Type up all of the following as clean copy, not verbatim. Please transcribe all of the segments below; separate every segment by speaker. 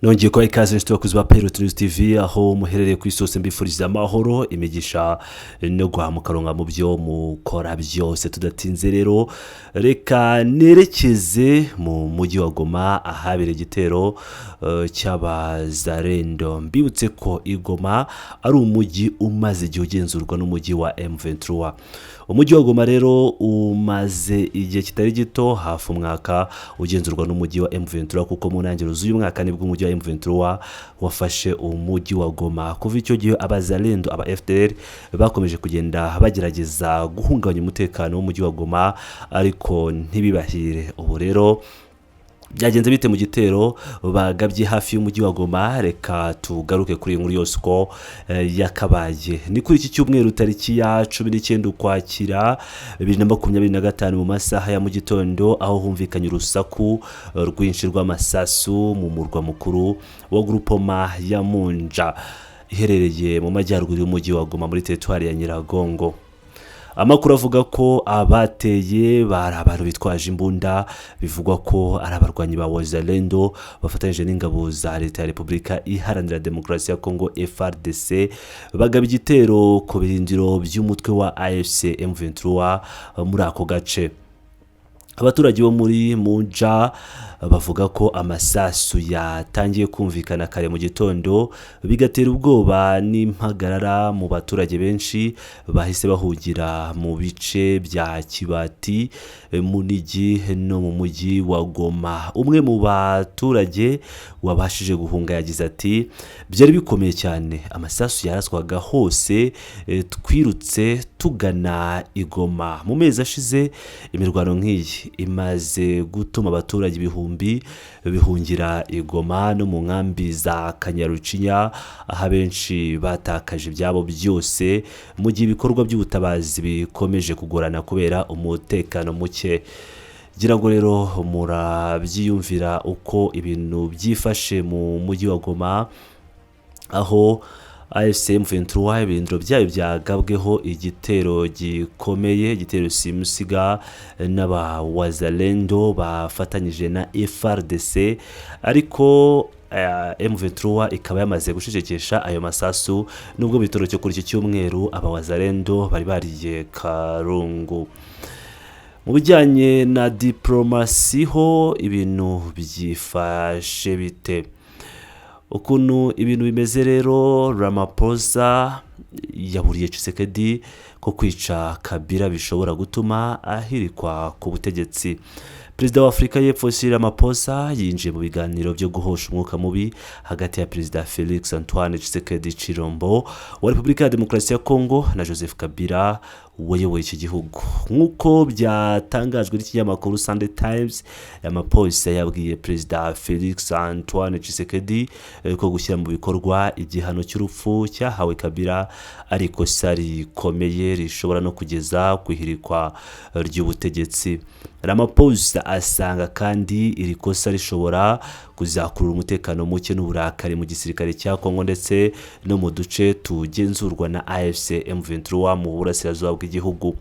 Speaker 1: nongeye kuba ikaze inshuti bakuzi ba Pirate News TV aho muherereye ku isose mbifuriza amahoro imigisha no guhamukaronga mu byo mukora byose. Tudatinze rero reka nerekeze mu mujyi wa Goma ahabere igitero cy'abazarendo. Mbibutse ko Igoma ari umujyi umaze igihe ugenzurwa n'umujyi wa M23. Umujyi wa Goma rero umaze igihe kitari gito hafi umwaka ugenzurwa n'umujyi wa M23 kuko mu ntangiriro z'uyu mwaka nibwo umujyi wa M23 wafashe umujyi wa Goma. Kuva icyo gihe abazalendo aba FDR bakomeje kugenda bagerageza guhungabanya umutekano w'umujyi wa Goma ariko ntibibahire. Ubu rero byagenze bite mu gitero bagabye hafi y'umujyi wa Goma? Reka tugaruke kuri inkuru yose uko yakabaye. Ni kuri iki cyumweru tariki ya 19 Ukwakira 2025 mu masaha ya mu gitondo aho humvikanye urusaku rwinshi rw'amasasu mu murwa mukuru wa Groupement ya Munja iherereye mu majyaruguru y'umujyi wa Goma muri teritwari ya Nyiragongo. Amakuru avuga ko abateye bari abantu bitwaje imbunda, bivugwa ko ari abarwanyi ba Wazalendo bafatanyije n'ingabo za leta ya Repubulika Iharanira Demokarasi ya Kongo FARDC bagaba igitero ku birindiro by'umutwe wa AFC M23 muri ako gace. Abaturage bo muri Munja bavuga ko amasasu yatangiye kumvikana kare mu gitondo bigatera ubwoba n'impagarara mu baturage benshi bahise bahugira mu bice bya Kibati, Munigi no mu mujyi wa Goma. Umwe mu baturage wabashije guhunga yagize ati byari bikomeye cyane, amasasu yaraswaga hose, twirutse tugana Igoma. Mu mezi ashize imirwano nk'iyi imaze gutuma abaturage ibihumbi bihungira Igoma no mu nkambi za Kanyarucinya aho benshi batakaje ibyabo byose mu gihe ibikorwa by'ubutabazi bikomeje kugorana kubera umutekano muke. Gira ngo rero murabyiyumvira uko ibintu byifashe mu mujyi wa Goma aho AFC M23 ibindiro byayo byagabweho igitero gikomeye, igitero simusiga n'aba Wazalendo bafatanyije na FARDC ariko M23 ikaba yamaze gushishikesha ayo masasu nubwo bitoro cyo kuri iki cyumweru aba Wazalendo bari bariye Karungu. Mu bijyanye na diplomasi ho ibintu byifashe bite? Ukuntu ibintu bimeze rero, Ramaphosa yaburiye Tshisekedi ko kwica Kabila bishobora gutuma ahirikwa ku butegetsi. Perezida wa Afurika y'Epfo Cyril Ramaphosa yinjiye mu biganiro byo guhosha umwuka mubi hagati ya Perezida Felix Antoine Tshisekedi Chilombo wa Repubulika ya Demokarasi ya Kongo na Joseph Kabila wayoboye iki gihugu. Nk'uko byatangajwe n'ikinyamakuru Sunday Times, Ramaphosa yabwiye Perezida Felix Antoine Tshisekedi ko gushyira mu bikorwa igihano cy'urupfu cyahawe Kabila ari ikosa rikomeye rishobora no kugeza kwihirikwa ry'ubutegetsi. Ramaphosa asanga kandi iri kosa rishobora kuzakurura umutekano muke n'uburakari mu gisirikare cya Kongo ndetse no mu duce tugenzurwa na AFC M23 mu burasirazuba bw'igihugu.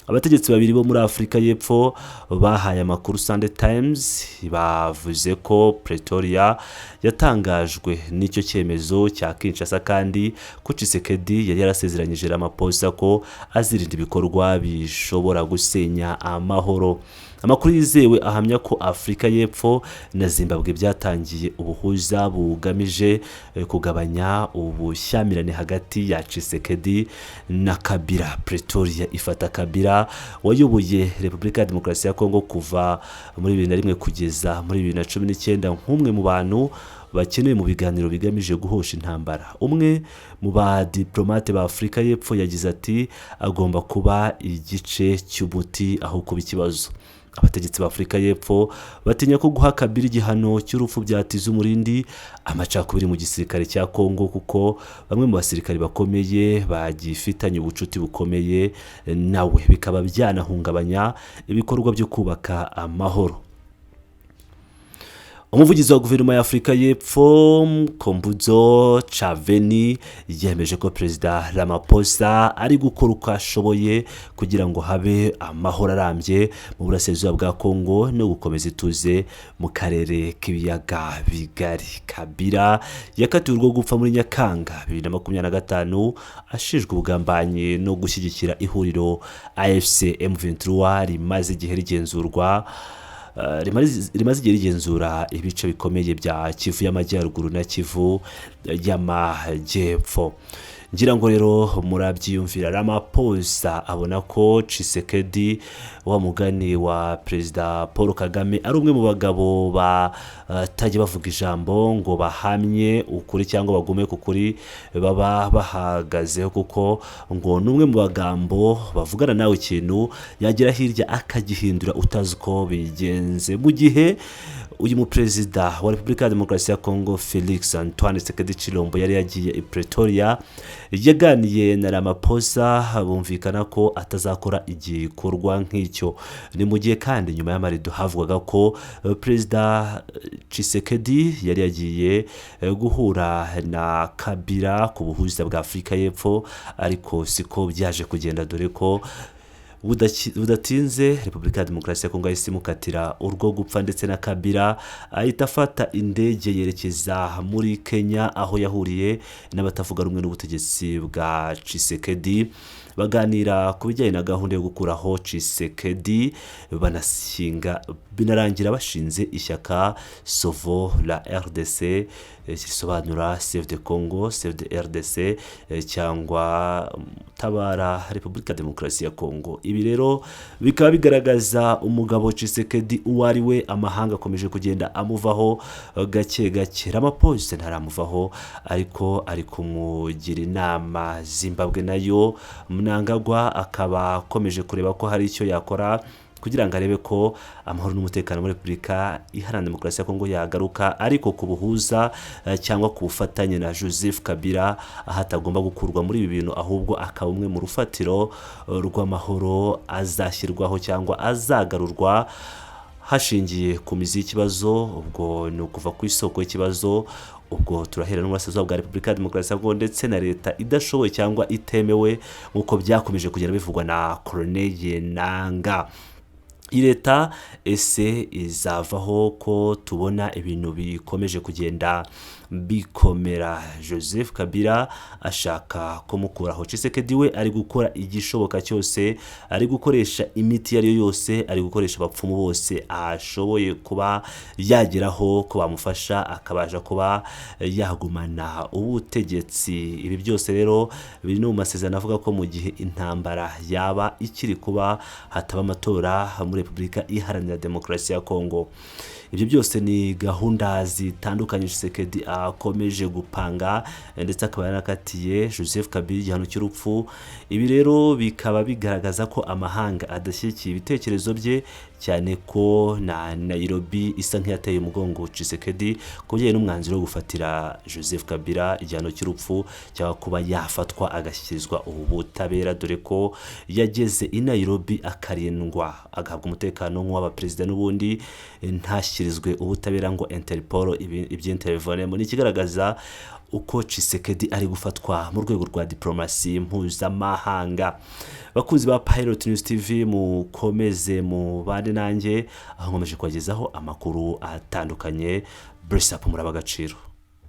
Speaker 1: Abategetsi babiri bo muri Afurika y'Epfo bahaye amakuru Sunday Times bavuze ko Pretoria yatangajwe n'icyo cyemezo cya Kinshasa kandi ko Tshisekedi yari yarasezeranyije Ramaphosa ko azirinda ibikorwa bishobora gusenya amahoro. Amakuru yizewe ahamya ko Afurika y'Epfo na Zimbabwe byatangiye ubuhuza bugamije kugabanya ubushyamirane hagati ya Tshisekedi na Kabila. Pretoria ifata Kabila wayoboye Repubulika ya Demokarasi ya Kongo kuva muri 2001 kugeza muri 2019 nk'umwe mu bantu bakeneye mu biganiro bigamije guhosha intambara. Umwe mu ba diplomate ba Afurika y'Epfo yagize ati agomba kuba igice cy'umuti aho kuba ikibazo. Abategetsi ba Afurika y'Epfo batinya ko guha Kabila igihano cy'urupfu byatiza umurindi amacakubiri mu gisirikare cya Kongo kuko bamwe mu basirikare bakomeye bagifitanye ubucuti bukomeye nawe bikaba byanahungabanya ibikorwa byo kubaka amahoro. umuvugizi wa guverinoma ya Afurika y'Epfo Kombudzo Chaveni yemeje ko perezida Ramaphosa ari gukora uko ashoboye kugira ngo habe amahoro arambye mu burasirazuba bwa Kongo no gukomeza ituze mu karere k'ibiyaga bigari. Kabila yakatiwe urwo gupfa muri Nyakanga 2025 ashinjwa ubugambanyi no gushyigikira ihuriro AFC M23 rimaze igihe rigenzurwa rimaze igihe rigenzura ibice bikomeye bya Kivu y'Amajyaruguru na Kivu y'Amajyepfo. Ngira ngo rero murabyiyumvira, Ramaphosa abona ko Tshisekedi wa mugani wa perezida Paul Kagame ari umwe mu bagabo batajya bavuga ijambo ngo bahamye ukuri cyangwa bagume ku kuri baba bahagazeho, kuko ngo n'umwe mu bagambo bavugana nawe ikintu yagera hirya akagihindura utazi uko bigenze. Mu gihe uyu mu perezida wa Repubulika ya Demokarasi ya Kongo Felix Antoine Tshisekedi Tshilombo yari yagiye i Pretoria, yaganiye na Ramaphosa bumvikana ko atazakora igikorwa nk'icyo. Ni mu gihe kandi nyuma y'amarido havugaga ko perezida Tshisekedi yari yagiye guhura na Kabila ku buhuza bwa Afurika y'Epfo, ariko siko byaje kugenda, dore ko budatinze Repubulika ya Demokarasi ya Kongo yahise imukatira urwo gupfa, ndetse na Kabila ahita afata indege yerekeza muri Kenya, aho yahuriye n'abatavuga rumwe n'ubutegetsi bwa Tshisekedi baganira ku bijyanye na gahunda yo gukuraho Tshisekedi, binarangira bashinze ishyaka Sauve la RDC, risobanura Save the Congo, Save the RDC, cyangwa Tabara Repubulika ya Demokarasi ya Kongo. Ibi rero bikaba bigaragaza umugabo Tshisekedi uwo ari we. Amahanga akomeje kugenda amuvaho gake gake. Ramaphosa ntaramuvaho, ariko ari kumugira inama. Zimbabwe nayo Mnangagwa akaba akomeje kureba ko hari icyo yakora kugira ngo arebe ko amahoro n'umutekano muri Repubulika Iharanira Demokarasi ya Kongo yagaruka, ariko ku buhuza cyangwa ku bufatanye na Joseph Kabila ahatagomba gukurwa muri ibi bintu, ahubwo akaba umwe mu rufatiro rw'amahoro azashyirwaho cyangwa azagarurwa hashingiye ku mizi y'ikibazo. Ubwo ni ukuva ku isoko y'ikibazo. Ubwo turahera n'uburasirazuba bwa Repubulika ya Demokarasi ya Kongo ndetse na leta idashoboye cyangwa itemewe, nk'uko byakomeje kugenda bivugwa na Corneille Nangaa. Iyi leta ese izavaho ko tubona ibintu bikomeje kugenda bikomera? Joseph Kabila ashaka kumukuraho. Tshisekedi we ari gukora igishoboka cyose, ari gukoresha imiti yari yose, ari gukoresha abapfumu bose ashoboye kuba yageraho ko bamufasha akabasha kuba yagumana ubutegetsi. Ibi byose rero biri no mu masezerano avuga ko mu gihe intambara yaba ikiri kuba hataba amatora muri Repubulika Iharanira Demokarasi ya Kongo. Ibyo byose ni gahunda zitandukanye Tshisekedi akomeje gupanga, ndetse akaba yarakatiye Joseph Kabila igihano cy'urupfu. Ibi rero bikaba bigaragaza ko amahanga adashyigikiye ibitekerezo bye, cyane ko na Nairobi isa nk'iyateye umugongo Tshisekedi ku bijyanye n'umwanzuro wo gufatira Joseph Kabila igihano cy'urupfu cyangwa kuba yafatwa agashyikirizwa ubutabera, dore ko yageze i Nairobi akarindwa agahabwa umutekano nk'uw'abaperezida n'ubundi ntashyikirizwe ubutabera ngo Interpol iby'intervenemo. Ni ikigaragaza uko Tshisekedi ari gufatwa mu rwego rwa diplomasi mpuzamahanga. Bakunzi ba Pilot News TV, mukomeze mu bande nanjye aho nkomeje kubagezaho amakuru atandukanye. Bless up, muraba agaciro.